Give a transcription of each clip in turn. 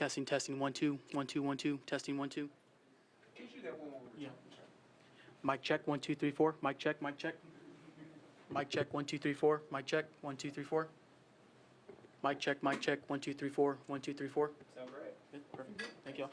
Testing, testing, 1 2 1 2 1 2 testing 1 2. Can you do that one more? Yeah. Mic check 1 2 3 4. Mic check. Mic check. Mic check 1 2 3 4. Mic check 1 2 3 4. Mic check. Mic check 1 2 3 4. 1 2 3 4. Sound great. Good. Perfect. Thank you all.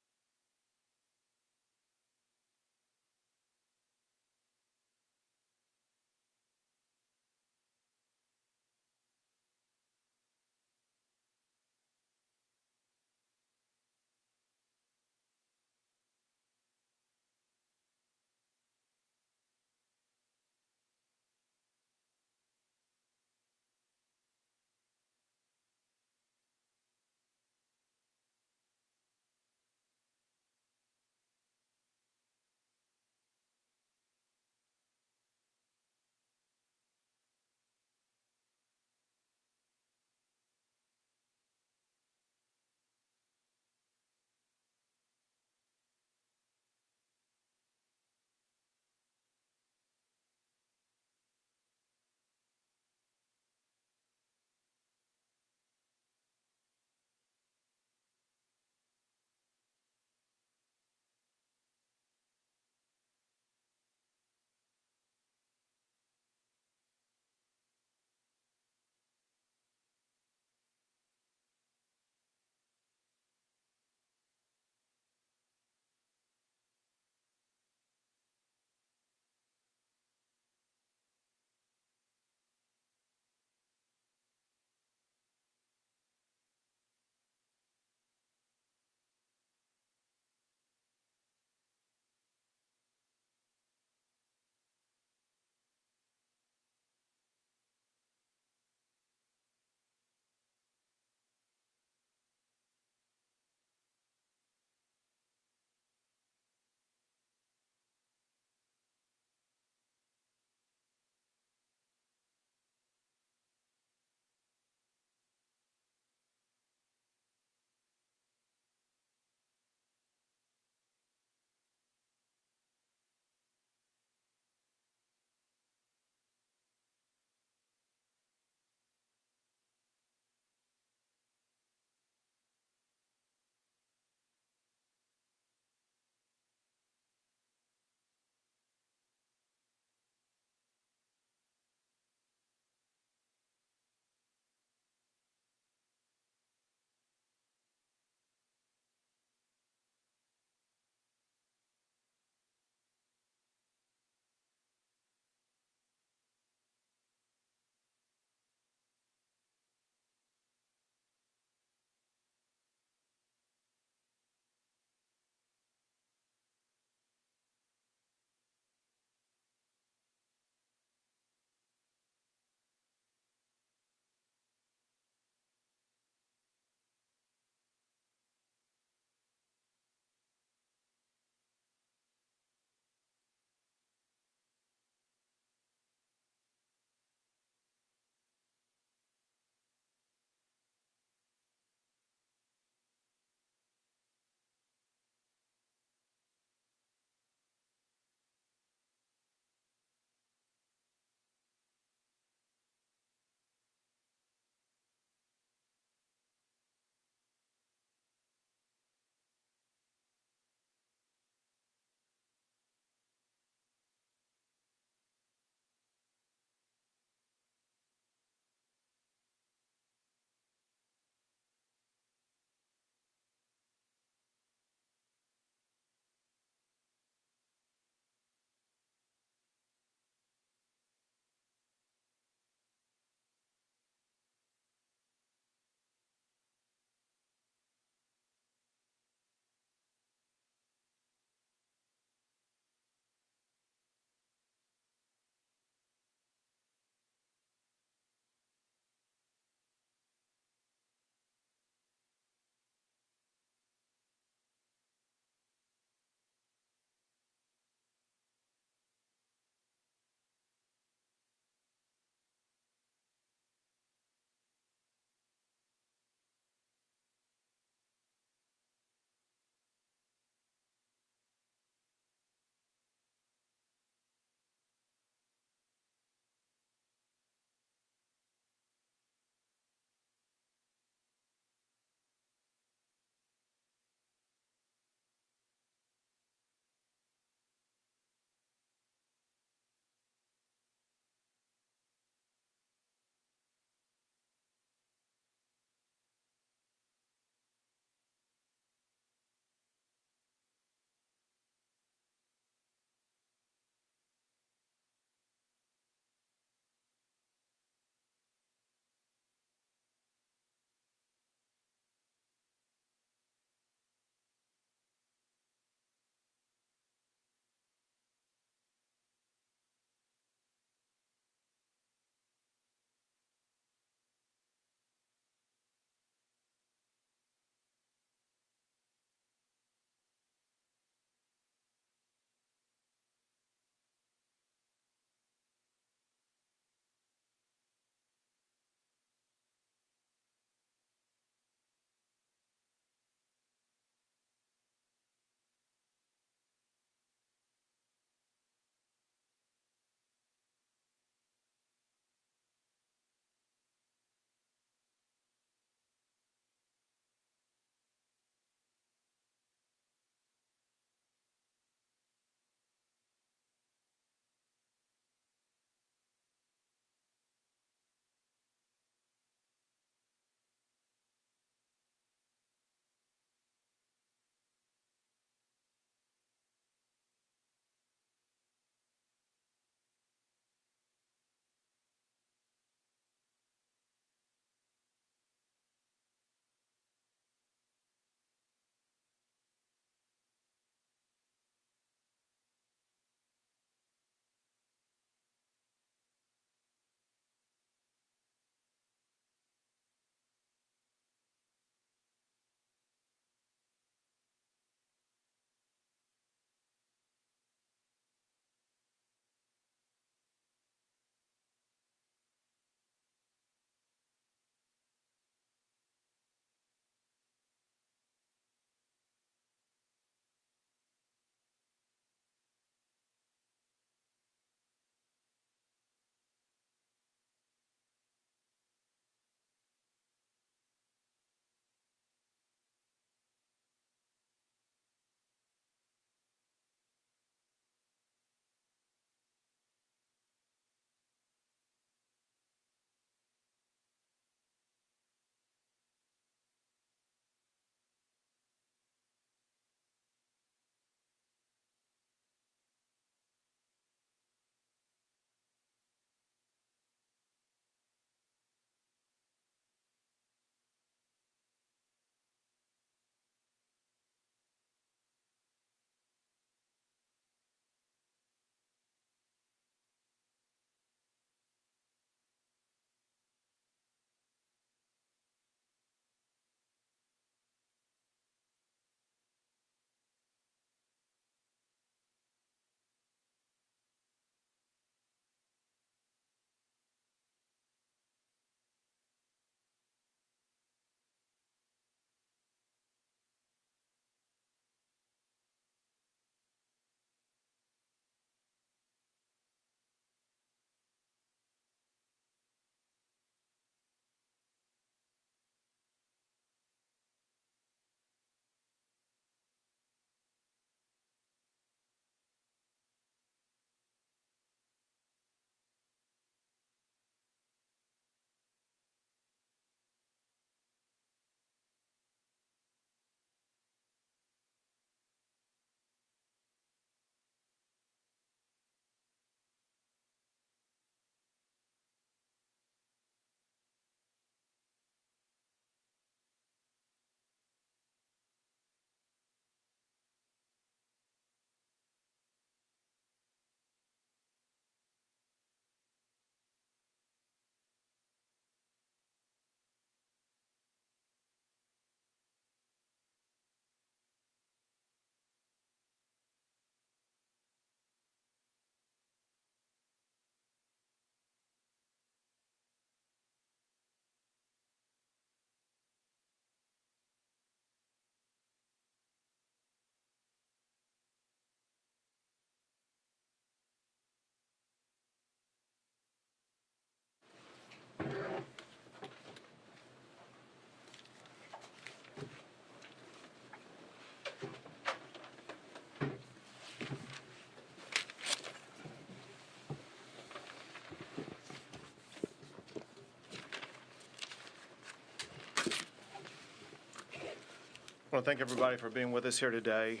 I want to thank everybody for being with us here today.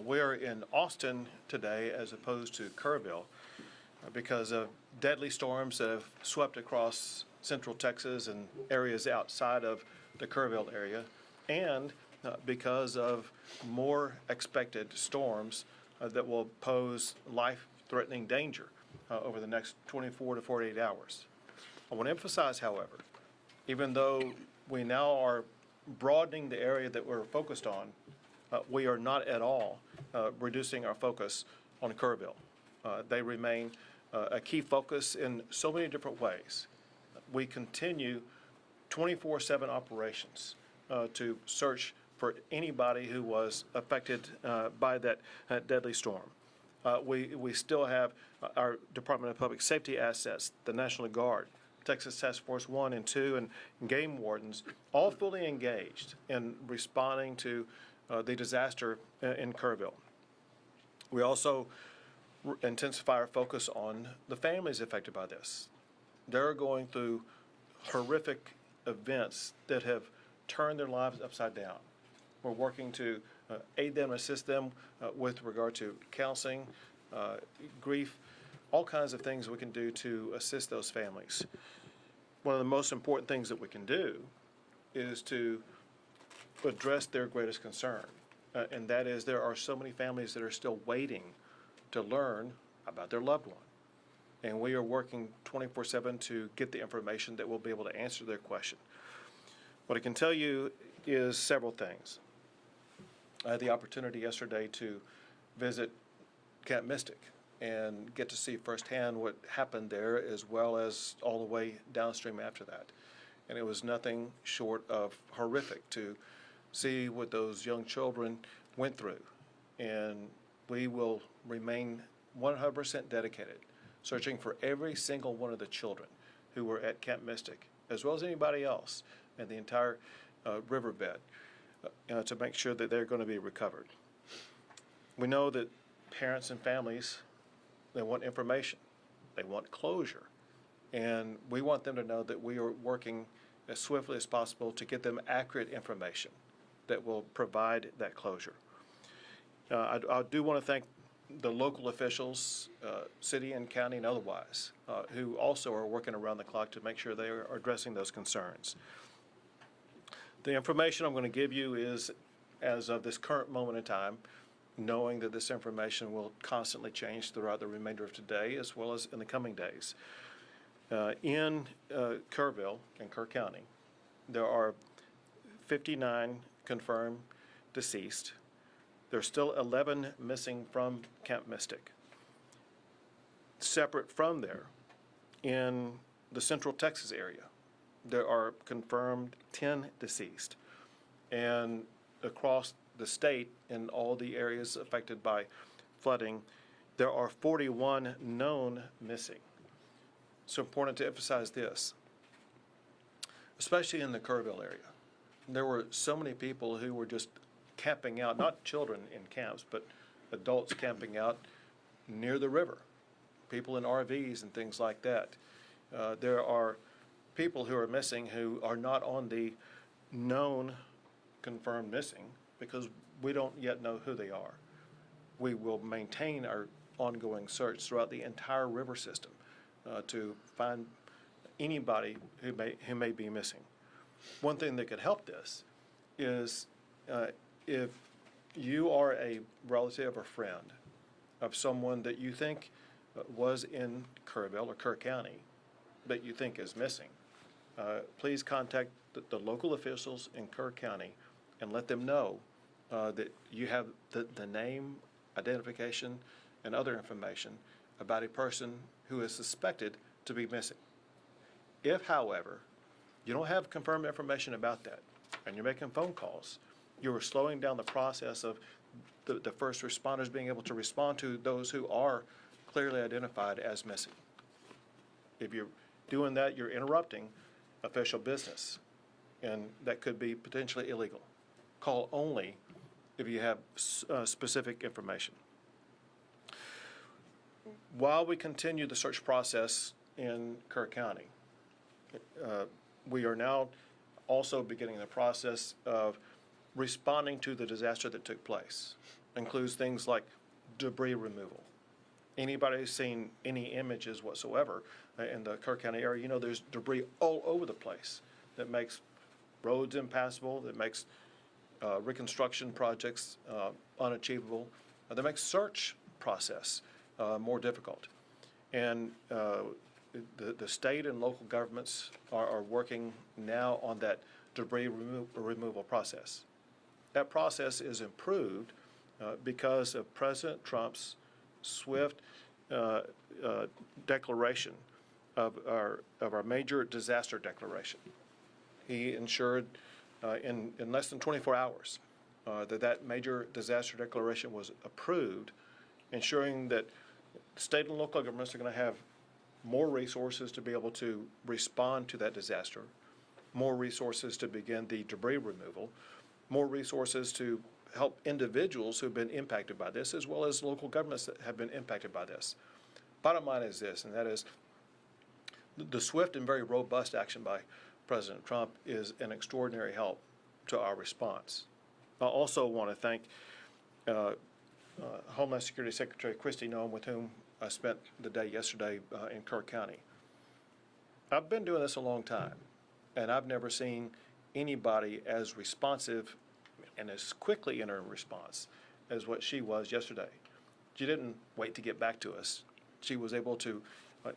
We are in Austin today as opposed to Kerrville because of deadly storms that have swept across central Texas and areas outside of the Kerrville area, and because of more expected storms that will pose life-threatening danger over the next 24 to 48 hours. I want to emphasize, however, even though we now are broadening the area that we're focused on, we are not at all reducing our focus on Kerrville. They remain a key focus in so many different ways. We continue 24/7 operations to search for anybody who was affected by that deadly storm. We still have our Department of Public Safety assets, the National Guard, Texas Task Force 1 and 2, and game wardens, all fully engaged in responding to the disaster in Kerrville. We also intensify our focus on the families affected by this. They're going through horrific events that have turned their lives upside down. We're working to aid them, assist them with regard to counseling, grief, all kinds of things we can do to assist those families. One of the most important things that we can do is to address their greatest concern, and that is there are so many families that are still waiting to learn about their loved one. And we are working 24/7 to get the information that will be able to answer their question. What I can tell you is several things. I had the opportunity yesterday to visit Camp Mystic and get to see firsthand what happened there, as well as all the way downstream after that. And it was nothing short of horrific to see what those young children went through. And we will remain 100% dedicated, searching for every single one of the children who were at Camp Mystic, as well as anybody else in the entire riverbed, to make sure that they're going to be recovered. We know that parents and families, they want information, they want closure, and we want them to know that we are working as swiftly as possible to get them accurate information that will provide that closure. I do want to thank the local officials, city and county and otherwise, who also are working around the clock to make sure they are addressing those concerns. The information I'm going to give you is as of this current moment in time, knowing that this information will constantly change throughout the remainder of today as well as in the coming days. In Kerrville and Kerr County, there are 59 confirmed deceased. There's still 11 missing from Camp Mystic. Separate from there, in the central Texas area, there are confirmed 10 deceased. And across the state, in all the areas affected by flooding, there are 41 known missing. It's important to emphasize this, especially in the Kerrville area. There were so many people who were just camping out, not children in camps, but adults camping out near the river, people in RVs and things like that. There are people who are missing who are not on the known confirmed missing because we don't yet know who they are. We will maintain our ongoing search throughout the entire river system to find anybody who may be missing. One thing that could help this is if you are a relative or friend of someone that you think was in Kerrville or Kerr County that you think is missing, please contact the local officials in Kerr County and let them know that you have the name, identification, and other information about a person who is suspected to be missing. If, however, you don't have confirmed information about that and you're making phone calls, you are slowing down the process of the first responders being able to respond to those who are clearly identified as missing. If you're doing that, you're interrupting official business, and that could be potentially illegal. Call only if you have specific information. While we continue the search process in Kerr County, we are now also beginning the process of responding to the disaster that took place. Includes things like debris removal. Anybody who's seen any images whatsoever in the Kerr County area, you know there's debris all over the place that makes roads impassable, that makes reconstruction projects unachievable, that makes search process more difficult. And the state and local governments are working now on that debris removal process. That process is improved because of President Trump's swift declaration of our major disaster declaration. He ensured in less than 24 hours that major disaster declaration was approved, ensuring that state and local governments are going to have more resources to be able to respond to that disaster, more resources to begin the debris removal, more resources to help individuals who've been impacted by this, as well as local governments that have been impacted by this. Bottom line is this, and that is the swift and very robust action by President Trump is an extraordinary help to our response. I also want to thank Homeland Security Secretary Kristi Noem, with whom I spent the day yesterday in Kerr County. I've been doing this a long time, and I've never seen anybody as responsive and as quickly in her response as what she was yesterday. She didn't wait to get back to us. She was able to,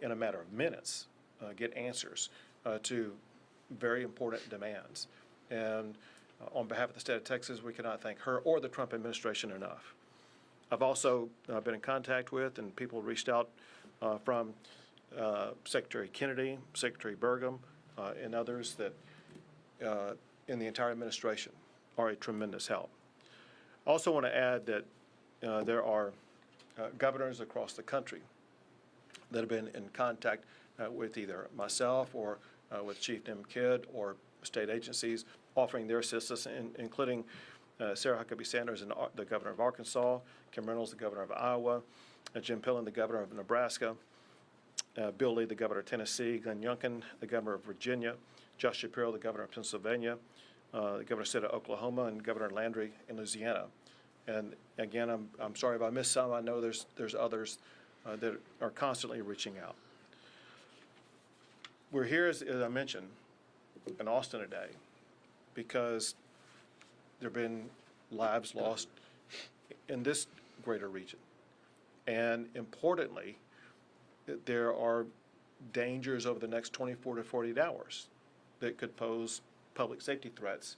in a matter of minutes, get answers to very important demands. And on behalf of the state of Texas, we cannot thank her or the Trump administration enough. I've also been in contact with, and people reached out from Secretary Kennedy, Secretary Burgum, and others that in the entire administration are a tremendous help. I also want to add that there are governors across the country that have been in contact with either myself or with Chief Nim Kidd or state agencies offering their assistance, including Sarah Huckabee Sanders, the governor of Arkansas, Kim Reynolds, the governor of Iowa, Jim Pillen, the governor of Nebraska, Bill Lee, the governor of Tennessee, Glenn Youngkin, the governor of Virginia, Josh Shapiro, the governor of Pennsylvania, the governor of the state of Oklahoma, and Governor Landry in Louisiana. And again, I'm sorry if I missed some. I know there's others that are constantly reaching out. We're here, as I mentioned, in Austin today because there have been lives lost in this greater region. And importantly, there are dangers over the next 24 to 48 hours that could pose public safety threats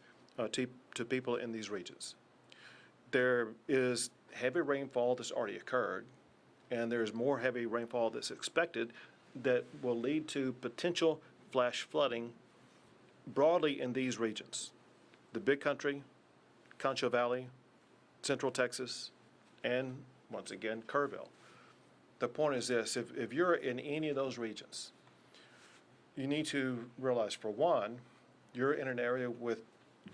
to people in these regions. There is heavy rainfall that's already occurred, and there's more heavy rainfall that's expected that will lead to potential flash flooding broadly in these regions: the Big Country, Concho Valley, Central Texas, and once again, Kerrville. The point is this: if you're in any of those regions, you need to realize, for one, you're in an area with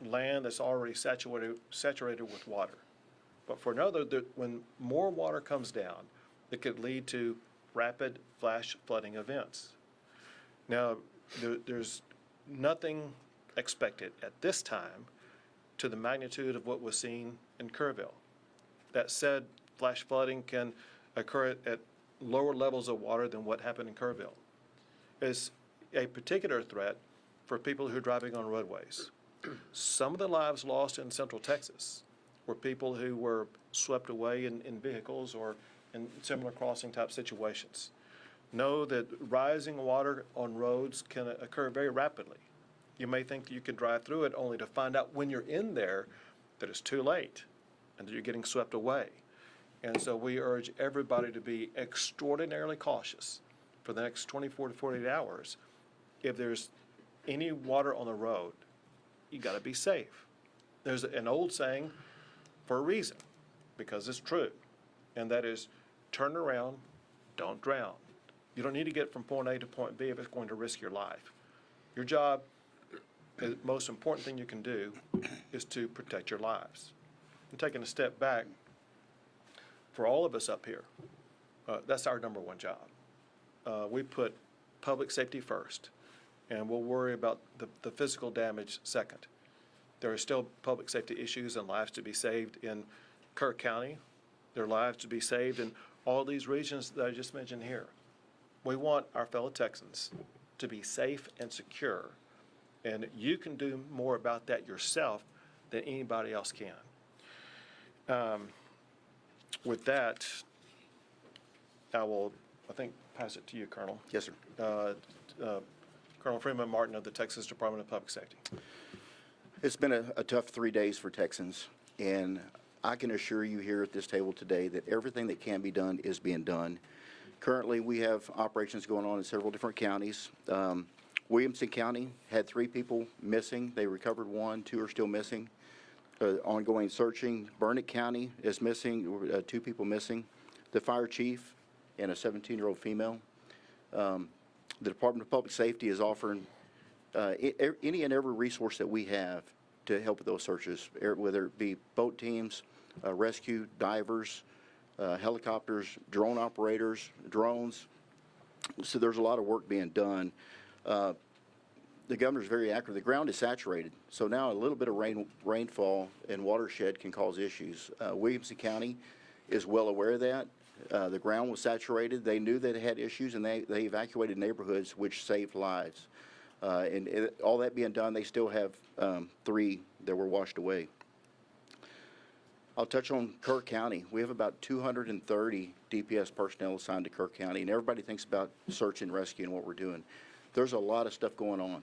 land that's already saturated with water. But for another, when more water comes down, it could lead to rapid flash flooding events. Now, there's nothing expected at this time to the magnitude of what was seen in Kerrville. That said, flash flooding can occur at lower levels of water than what happened in Kerrville. It's a particular threat for people who are driving on roadways. Some of the lives lost in Central Texas were people who were swept away in vehicles or in similar crossing type situations. Know that rising water on roads can occur very rapidly. You may think you can drive through it, only to find out when you're in there that it's too late and that you're getting swept away. And so we urge everybody to be extraordinarily cautious for the next 24 to 48 hours. If there's any water on the road, you got to be safe. There's an old saying for a reason, because it's true, and that is, turn around, don't drown. You don't need to get from point A to point B if it's going to risk your life. Your job, the most important thing you can do, is to protect your lives. And taking a step back, for all of us up here, that's our number one job. We put public safety first, and we'll worry about the physical damage second. There are still public safety issues and lives to be saved in Kerr County. There are lives to be saved in all these regions that I just mentioned here. We want our fellow Texans to be safe and secure, and you can do more about that yourself than anybody else can. With that, I will, I think, pass it to you, Colonel. Yes, sir. Colonel Freeman Martin of the Texas Department of Public Safety. It's been a tough 3 days for Texans, and I can assure you here at this table today that everything that can be done is being done. Currently, we have operations going on in several different counties. Williamson County had 3 people missing. They recovered 1, 2 are still missing. Ongoing searching. Burnett County is missing, 2 people missing. The fire chief and a 17-year-old female. The Department of Public Safety is offering any and every resource that we have to help with those searches, whether it be boat teams, rescue, divers, helicopters, drone operators, drones. So there's a lot of work being done. The governor's very accurate. The ground is saturated, so now a little bit of rainfall and watershed can cause issues. Williamson County is well aware of that. The ground was saturated. They knew that it had issues, and they evacuated neighborhoods, which saved lives. All that being done, they still have 3 that were washed away. I'll touch on Kerr County. We have about 230 DPS personnel assigned to Kerr County, and everybody thinks about search and rescue and what we're doing. There's a lot of stuff going on.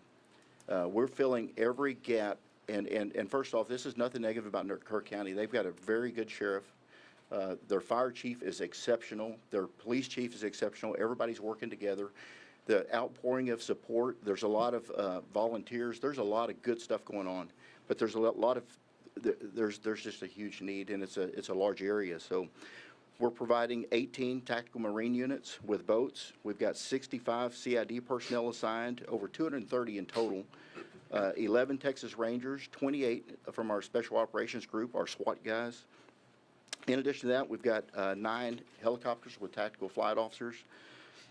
We're filling every gap, and first off, this is nothing negative about Kerr County. They've got a very good sheriff. Their fire chief is exceptional. Their police chief is exceptional. Everybody's working together. The outpouring of support, there's a lot of volunteers. There's a lot of good stuff going on, but there's a lot of, there's just a huge need, and it's a large area. So we're providing 18 tactical marine units with boats. We've got 65 CID personnel assigned, over 230 in total. 11 Texas Rangers, 28 from our Special Operations Group, our SWAT guys. In addition to that, we've got 9 helicopters with tactical flight officers.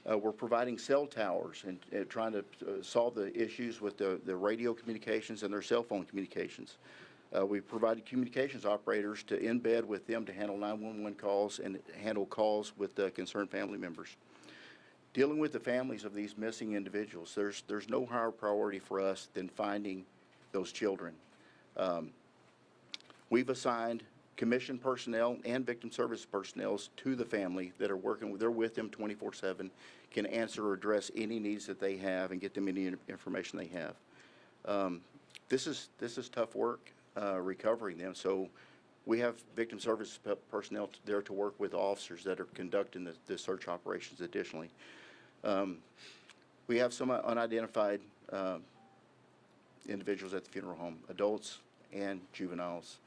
We're providing cell towers and trying to solve the issues with the radio communications and their cell phone communications. We provided communications operators to embed with them to handle 911 calls and handle calls with concerned family members. Dealing with the families of these missing individuals, there's no higher priority for us than finding those children. We've assigned commissioned personnel and victim service personnel to the family that are working. They're with them 24/7, can answer or address any needs that they have and get them any information they have. This is tough work, recovering them. So we have victim service personnel there to work with officers that are conducting the search operations additionally. We have some unidentified individuals at the funeral home, adults and juveniles.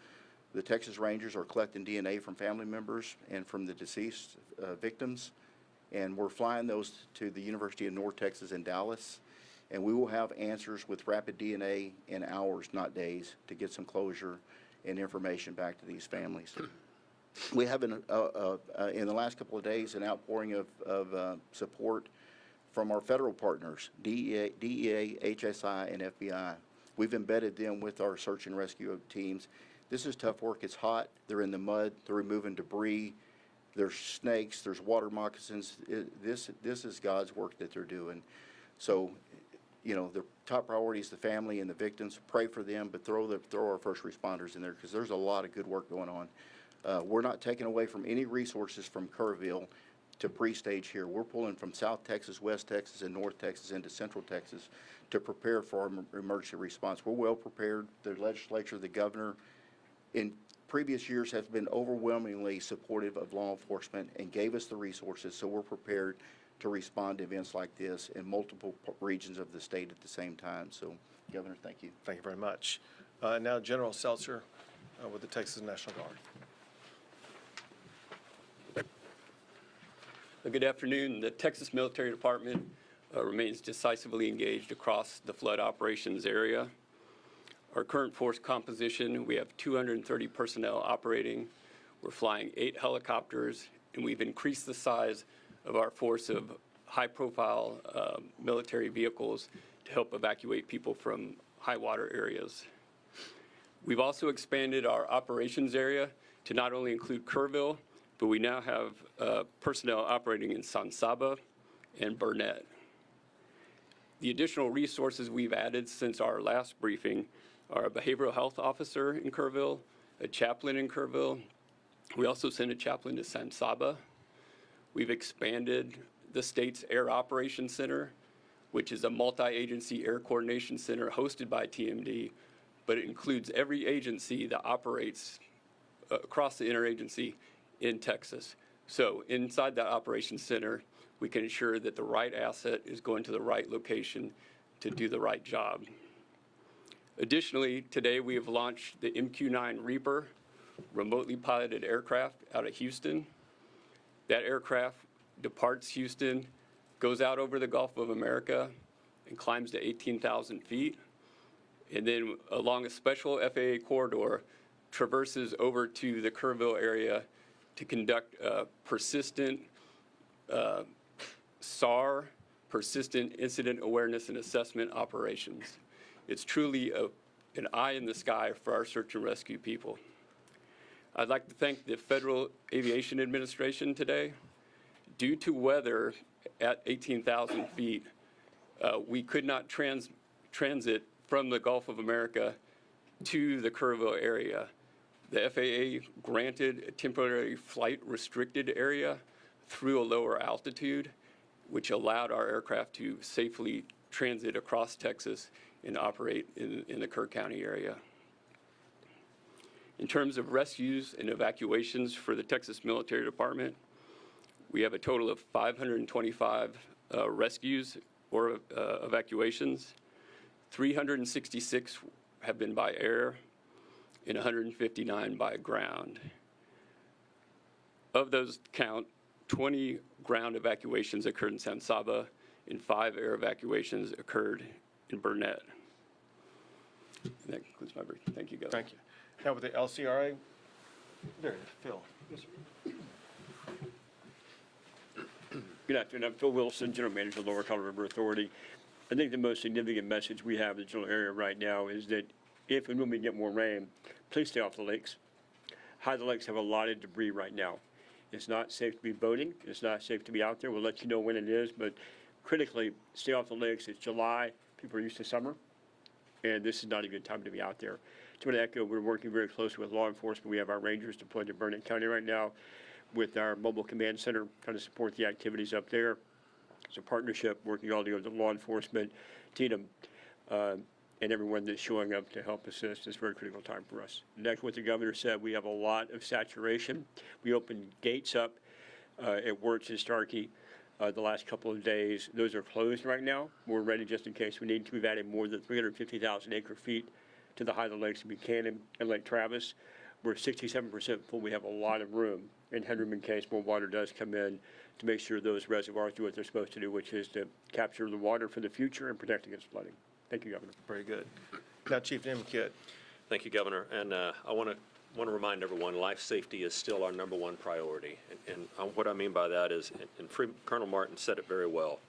The Texas Rangers are collecting DNA from family members and from the deceased victims, and we're flying those to the University of North Texas in Dallas, and we will have answers with rapid DNA in hours, not days, to get some closure and information back to these families. We have, in the last couple of days, an outpouring of support from our federal partners, DEA, HSI, and FBI. We've embedded them with our search and rescue teams. This is tough work. It's hot. They're in the mud. They're removing debris. There's snakes. There's water moccasins. This is God's work that they're doing. So, you know, the top priority is the family and the victims. Pray for them, but throw our first responders in there, because there's a lot of good work going on. We're not taking away from any resources from Kerrville to pre-stage here. We're pulling from South Texas, West Texas, and North Texas into Central Texas to prepare for our emergency response. We're well prepared. The legislature, the governor, in previous years has been overwhelmingly supportive of law enforcement and gave us the resources, so we're prepared to respond to events like this in multiple regions of the state at the same time. So, Governor, thank you. Thank you very much. Now, General Seltzer with the Texas National Guard. Good afternoon. The Texas Military Department remains decisively engaged across the flood operations area. Our current force composition, we have 230 personnel operating. We're flying 8 helicopters, and we've increased the size of our force of high-profile military vehicles to help evacuate people from high water areas. We've also expanded our operations area to not only include Kerrville, but we now have personnel operating in San Saba and Burnett. The additional resources we've added since our last briefing are a behavioral health officer in Kerrville, a chaplain in Kerrville. We also sent a chaplain to San Saba. We've expanded the state's Air Operations Center, which is a multi-agency air coordination center hosted by TMD, but it includes every agency that operates across the interagency in Texas. So inside that operations center, we can ensure that the right asset is going to the right location to do the right job. Additionally, today we have launched the MQ-9 Reaper remotely piloted aircraft out of Houston. That aircraft departs Houston, goes out over the Gulf of America, and climbs to 18,000 feet, and then along a special FAA corridor, traverses over to the Kerrville area to conduct persistent SAR, persistent incident awareness and assessment operations. It's truly an eye in the sky for our search and rescue people. I'd like to thank the Federal Aviation Administration today. Due to weather at 18,000 feet, we could not transit from the Gulf of America to the Kerrville area. The FAA granted a temporary flight restricted area through a lower altitude, which allowed our aircraft to safely transit across Texas and operate in the Kerr County area. In terms of rescues and evacuations for the Texas Military Department, we have a total of 525 rescues or evacuations. 366 have been by air and 159 by ground. Of those count, 20 ground evacuations occurred in San Saba and 5 air evacuations occurred in Burnett. And that concludes my brief. Thank you, Governor. Thank you. Now with the LCRA, there, Phil. Good afternoon. I'm Phil Wilson, General Manager of Lower Colorado River Authority. I think the most significant message we have in the general area right now is that if and when we get more rain, please stay off the lakes. High the lakes have a lot of debris right now. It's not safe to be boating. It's not safe to be out there. We'll let you know when it is, but critically, stay off the lakes. It's July. People are used to summer, and this is not a good time to be out there. To echo, we're working very closely with law enforcement. We have our rangers deployed to Burnett County right now with our mobile command center trying to support the activities up there. It's a partnership working all together with law enforcement, TDM, and everyone that's showing up to help assist. It's a very critical time for us. Next, what the governor said, we have a lot of saturation. We opened gates up at Wirtz and Starkey the last couple of days. Those are closed right now. We're ready just in case we need to. We've added more than 350,000 acre feet to the Highland Lakes of Buchanan and Lake Travis. We're 67% full. We have a lot of room and headroom in case more water does come in to make sure those reservoirs do what they're supposed to do, which is to capture the water for the future and protect against flooding. Thank you, Governor. Very good. Now Chief Nimkit. Thank you, Governor. And I want to remind everyone, life safety is still our #1 priority. And what I mean by that is, and Colonel Martin said it very well,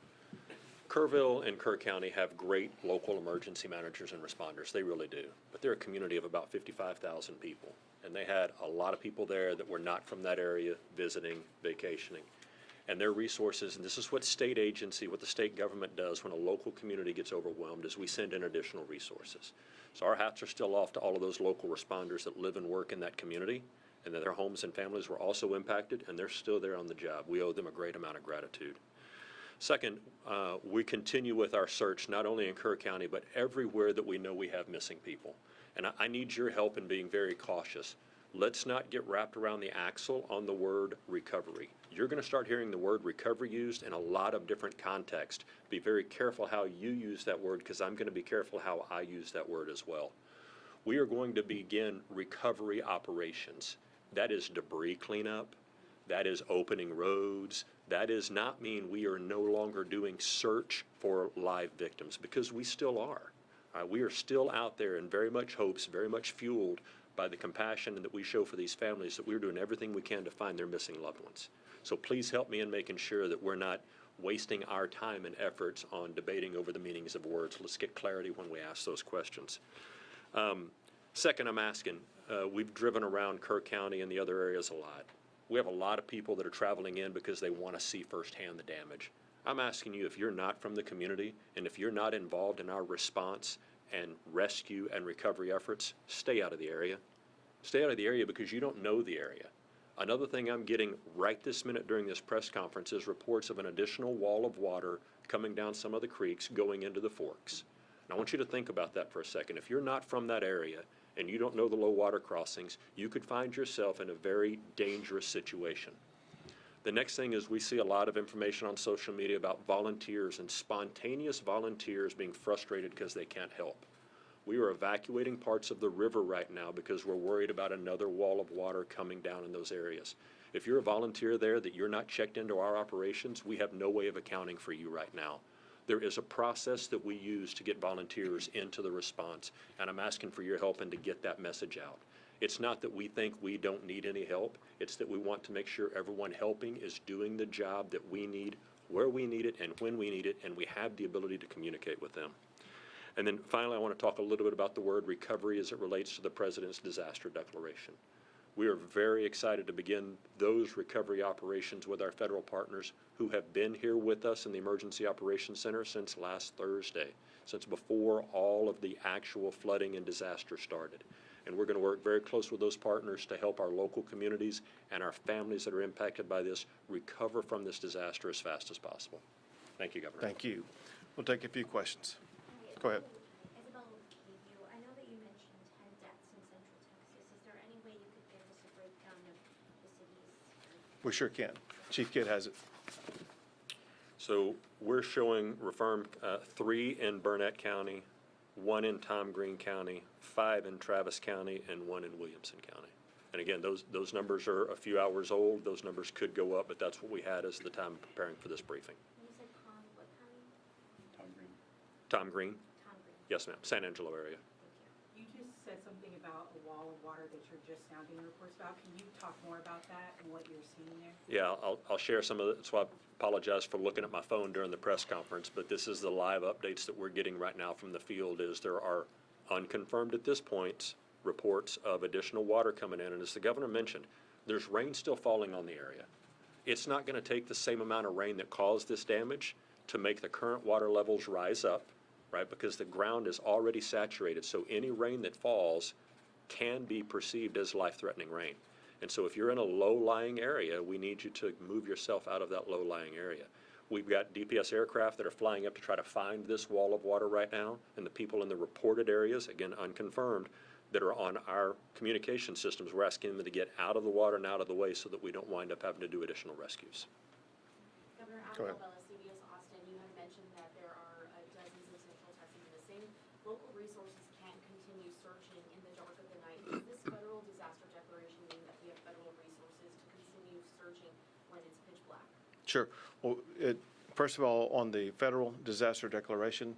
Kerrville and Kerr County have great local emergency managers and responders. They really do. But they're a community of about 55,000 people. And they had a lot of people there that were not from that area visiting, vacationing. And their resources, and this is what state agency, what the state government does when a local community gets overwhelmed, is we send in additional resources. So our hats are still off to all of those local responders that live and work in that community, and that their homes and families were also impacted, and they're still there on the job. We owe them a great amount of gratitude. Second, we continue with our search, not only in Kerr County, but everywhere that we know we have missing people. And I need your help in being very cautious. Let's not get wrapped around the axle on the word recovery. You're going to start hearing the word recovery used in a lot of different contexts. Be very careful how you use that word, because I'm going to be careful how I use that word as well. We are going to begin recovery operations. That is debris cleanup. That is opening roads. That does not mean we are no longer doing search for live victims, because we still are. We are still out there in very much hopes, very much fueled by the compassion that we show for these families, that we're doing everything we can to find their missing loved ones. So please help me in making sure that we're not wasting our time and efforts on debating over the meanings of words. Let's get clarity when we ask those questions. Second, I'm asking, we've driven around Kerr County and the other areas a lot. We have a lot of people that are traveling in because they want to see firsthand the damage. I'm asking you, if you're not from the community and if you're not involved in our response and rescue and recovery efforts, stay out of the area. Stay out of the area because you don't know the area. Another thing I'm getting right this minute during this press conference is reports of an additional wall of water coming down some of the creeks going into the forks. And I want you to think about that for a second. If you're not from that area and you don't know the low water crossings, you could find yourself in a very dangerous situation. The next thing is we see a lot of information on social media about volunteers and spontaneous volunteers being frustrated because they can't help. We are evacuating parts of the river right now because we're worried about another wall of water coming down in those areas. If you're a volunteer there that you're not checked into our operations, we have no way of accounting for you right now. There is a process that we use to get volunteers into the response, and I'm asking for your help and to get that message out. It's not that we think we don't need any help. It's that we want to make sure everyone helping is doing the job that we need, where we need it, and when we need it, and we have the ability to communicate with them. And then finally, I want to talk a little bit about the word recovery as it relates to the President's disaster declaration. We are very excited to begin those recovery operations with our federal partners who have been here with us in the Emergency Operations Center since last Thursday, since before all of the actual flooding and disaster started. And we're going to work very close with those partners to help our local communities and our families that are impacted by this recover from this disaster as fast as possible. Thank you, Governor. Thank you. We'll take a few questions. Go ahead. Isabel, I know that you mentioned 10 deaths in Central Texas. Is there any way you could give us a breakdown of the cities? We sure can. Chief Kidd has it. So we're showing reaffirmed 3 in Burnett County, 1 in Tom Green County, 5 in Travis County, and 1 in Williamson County. And again, those numbers are a few hours old. Those numbers could go up, but that's what we had as the time preparing for this briefing. You said what county? Tom Green. Tom Green. Yes, ma'am. San Angelo area. You just said something about a wall of water that you're just now getting reports about. Can you talk more about that and what you're seeing there? Yeah, I'll share some of it. So I apologize for looking at my phone during the press conference, but this is the live updates that we're getting right now from the field. Is there are unconfirmed at this point reports of additional water coming in. And as the governor mentioned, there's rain still falling on the area. It's not going to take the same amount of rain that caused this damage to make the current water levels rise up, right? Because the ground is already saturated. So any rain that falls can be perceived as life-threatening rain. And so if you're in a low-lying area, we need you to move yourself out of that low-lying area. We've got DPS aircraft that are flying up to try to find this wall of water right now, and the people in the reported areas, again, unconfirmed, that are on our communication systems, we're asking them to get out of the water and out of the way so that we don't wind up having to do additional rescues. Governor Go ahead. Alabella, CBS Austin, you had mentioned that there are dozens of Central Texans missing. Local resources can't continue searching in the dark of the night. Does this federal disaster declaration mean that we have federal resources to continue searching when it's pitch black? Sure. Well, first of all, on the federal disaster declaration,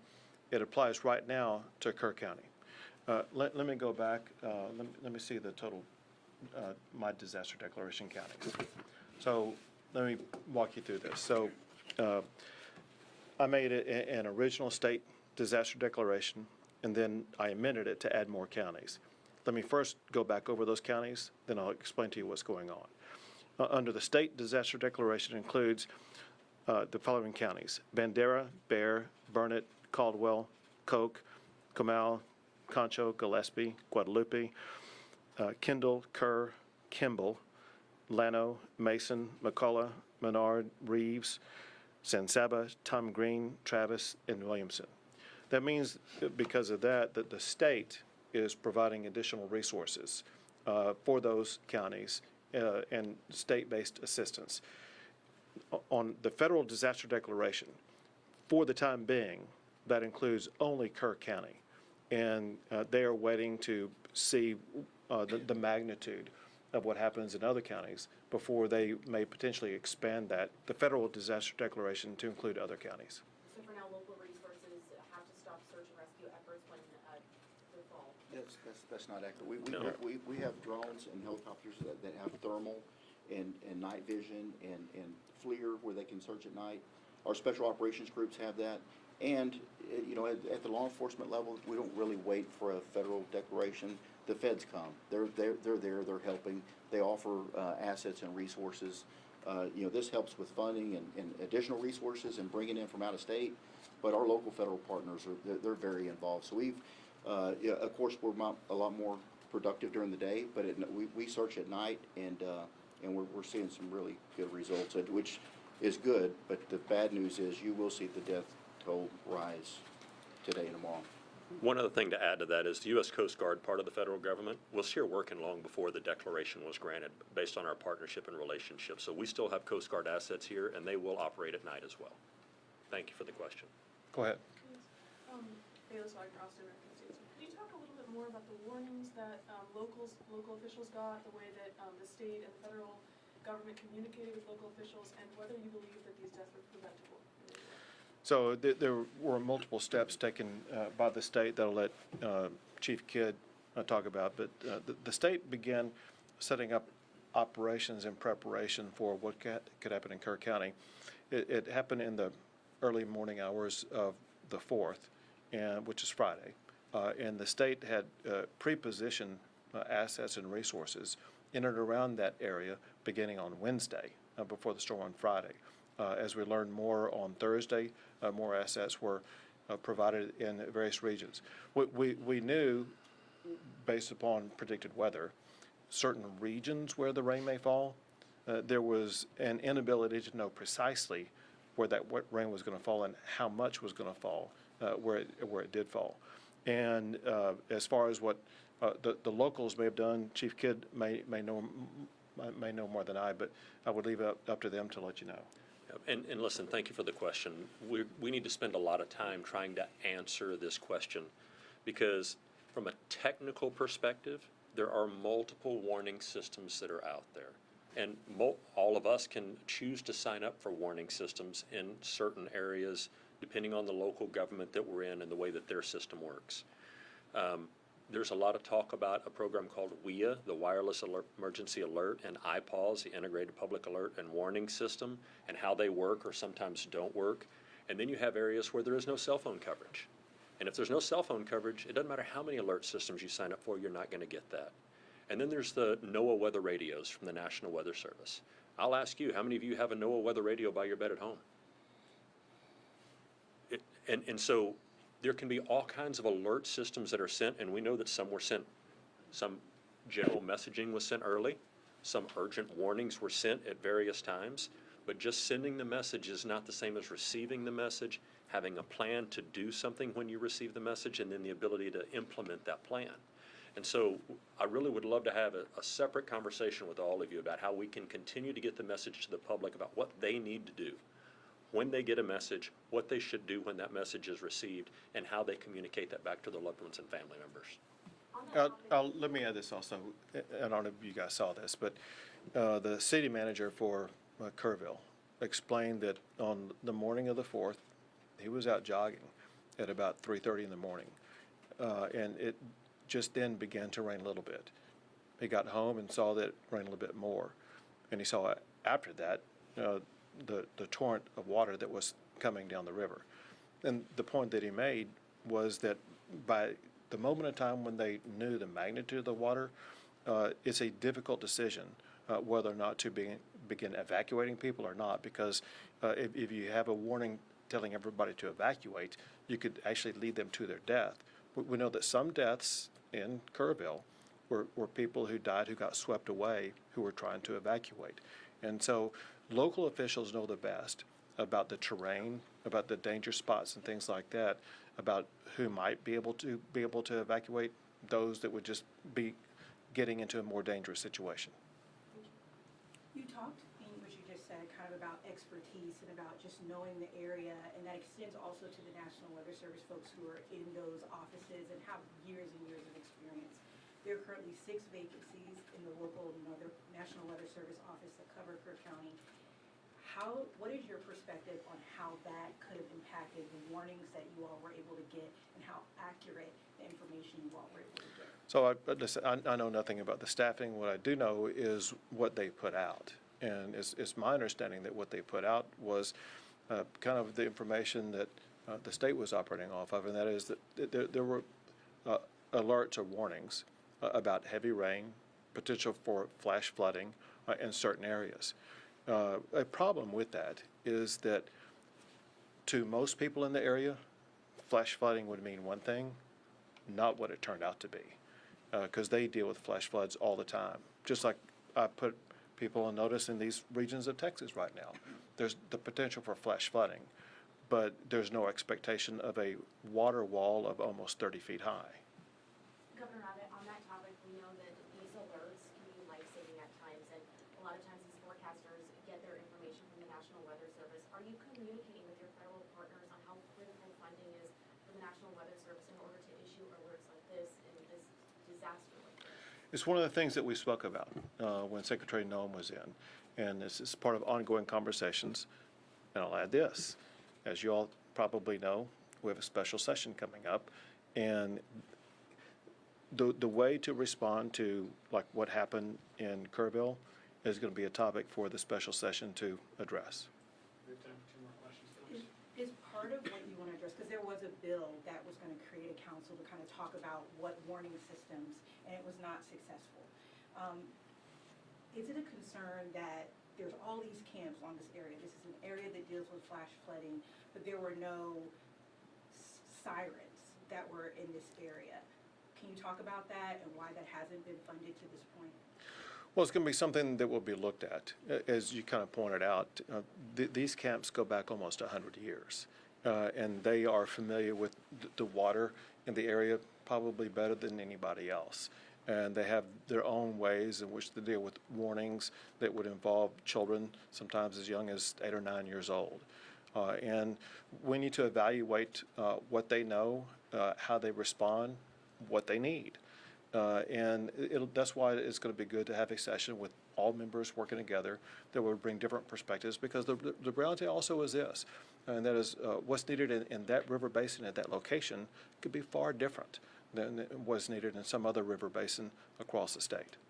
it applies right now to Kerr County. Let me go back. Let me see the total, my disaster declaration counties. So let me walk you through this. So I made an original state disaster declaration, and then I amended it to add more counties. Let me first go back over those counties, then I'll explain to you what's going on. Under the state disaster declaration includes the following counties: Bandera, Bear, Burnett, Caldwell, Koch, Comal, Concho, Gillespie, Guadalupe, Kendall, Kerr, Kimball, Llano, Mason, McCullough, Menard, Reeves, San Saba, Tom Green, Travis, and Williamson. That means, because of that the state is providing additional resources for those counties and state-based assistance. On the federal disaster declaration, for the time being, that includes only Kerr County. And they are waiting to see the magnitude of what happens in other counties before they may potentially expand the federal disaster declaration to include other counties. So for now, local resources have to stop search and rescue efforts when they fall. That's not accurate. We have drones and helicopters that have thermal and night vision and FLIR where they can search at night. Our special operations groups have that. And, at the law enforcement level, we don't really wait for a federal declaration. the feds come. They're there, they're helping. They offer assets and resources. This helps with funding and additional resources and bringing in from out of state. But our local federal partners they're very involved. So we've, of course, we're a lot more productive during the day, but we search at night, and we're seeing some really good results, which is good. But the bad news is you will see the death toll rise today and tomorrow. One other thing to add to that is the U.S. Coast Guard, part of the federal government, was here working long before the declaration was granted based on our partnership and relationship. So we still have Coast Guard assets here, and they will operate at night as well. Thank you for the question. Go ahead. Bayless Wagner, Austin, American States. Could you talk a little bit more about the warnings that local officials got, the way that the state and federal government communicated with local officials, and whether you believe that these deaths were preventable? So there were multiple steps taken by the state that I'll let Chief Kidd talk about, but the state began setting up operations in preparation for what could happen in Kerr County. It happened in the early morning hours of the 4th, which is Friday, and the state had pre-positioned assets and resources in and around that area beginning on Wednesday before the storm on Friday. As we learned more on Thursday, more assets were provided in various regions. We knew, based upon predicted weather, certain regions where the rain may fall. There was an inability to know precisely where that rain was going to fall and how much was going to fall, where it did fall. And as far as what the locals may have done, Chief Kidd may know more than I, but I would leave it up to them to let you know. And listen, thank you for the question. We need to spend a lot of time trying to answer this question because from a technical perspective, there are multiple warning systems that are out there. And all of us can choose to sign up for warning systems in certain areas depending on the local government that we're in and the way that their system works. There's a lot of talk about a program called WIA, the Wireless Emergency Alert, and IPAWS, the Integrated Public Alert and Warning System, and how they work or sometimes don't work. And then you have areas where there is no cell phone coverage. And if there's no cell phone coverage, it doesn't matter how many alert systems you sign up for, you're not going to get that. And then there's the NOAA weather radios from the National Weather Service. I'll ask you, how many of you have a NOAA weather radio by your bed at home? And so there can be all kinds of alert systems that are sent, and we know that some were sent, some general messaging was sent early, some urgent warnings were sent at various times, but just sending the message is not the same as receiving the message, having a plan to do something when you receive the message, and then the ability to implement that plan. And so I really would love to have a separate conversation with all of you about how we can continue to get the message to the public about what they need to do when they get a message, what they should do when that message is received, and how they communicate that back to their loved ones and family members. Let me add this also. I don't know if you guys saw this, but the city manager for Kerrville explained that on the morning of the 4th, he was out jogging at about 3:30 in the morning, and it just then began to rain a little bit. He got home and saw that it rained a little bit more, and he saw after that the torrent of water that was coming down the river. And the point that he made was that by the moment in time when they knew the magnitude of the water, it's a difficult decision whether or not to begin evacuating people or not, because if you have a warning telling everybody to evacuate, you could actually lead them to their death. We know that some deaths in Kerrville were people who died who got swept away who were trying to evacuate. And so local officials know the best about the terrain, about the danger spots and things like that, about who might be able to evacuate, those that would just be getting into a more dangerous situation. You talked in what you just said kind of about expertise and about just knowing the area, and that extends also to the National Weather Service folks who are in those offices and have years and years of experience. There are currently 6 vacancies in the local National Weather Service office that cover Kerr County. What is your perspective on how that could have impacted the warnings that you all were able to get and how accurate the information you all were able to get? So I know nothing about the staffing. What I do know is what they put out. And it's my understanding that what they put out was kind of the information that the state was operating off of, and that is that there were alerts or warnings about heavy rain, potential for flash flooding in certain areas. A problem with that is that to most people in the area, flash flooding would mean one thing, not what it turned out to be, because they deal with flash floods all the time. Just like I put people on notice in these regions of Texas right now. There's the potential for flash flooding, but there's no expectation of a water wall of almost 30 feet high. Governor Abbott, on that topic, we know that these alerts can be life-saving at times, and a lot of times these forecasters get their information from the National Weather Service. Are you communicating with your federal partners on how critical funding is for the National Weather Service in order to issue alerts like this in this disaster like this? It's one of the things that we spoke about when Secretary Noem was in, and this is part of ongoing conversations. And I'll add this. As you all probably know, we have a special session coming up, and the way to respond to like what happened in Kerrville is going to be a topic for the special session to address. We have time for 2 more questions, please. Is part of what you want to address, because there was a bill that was going to create a council to kind of talk about what warning systems, and it was not successful. Is it a concern that there's all these camps on this area? This is an area that deals with flash flooding, but there were no sirens that were in this area. Can you talk about that and why that hasn't been funded to this point? Well, it's going to be something that will be looked at. As you kind of pointed out, these camps go back almost 100 years, and they are familiar with the water in the area probably better than anybody else. And they have their own ways in which to deal with warnings that would involve children, sometimes as young as 8 or 9 years old. And we need to evaluate what they know, how they respond, what they need. And that's why it's going to be good to have a session with all members working together that would bring different perspectives, because the reality also is this, and that is what's needed in that river basin at that location could be far different than what's needed in some other river basin across the state.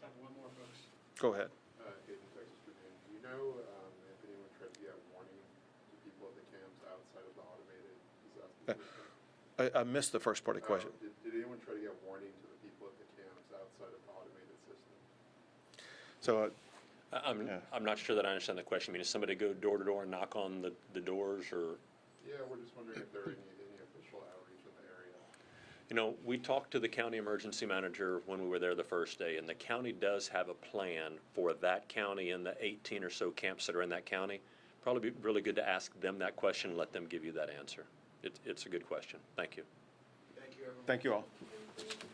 Time for 1 more, folks. Go ahead. Hayden, Texas Tribune. Do you know if anyone tried to get warning to people at the camps outside of the automated disaster system? I missed the first part of the question. Did anyone try to get warning to the people at the camps outside of the automated system? So I'm not sure that I understand the question. I mean, does somebody go door to door and knock on the doors, or? Yeah, we're just wondering if there are any official outreach in the area. You know, we talked to the county emergency manager when we were there the first day, and the county does have a plan for that county and the 18 or so camps that are in that county. Probably be really good to ask them that question and let them give you that answer. It's a good question. Thank you. Thank you, everyone. thank you all. Thank you.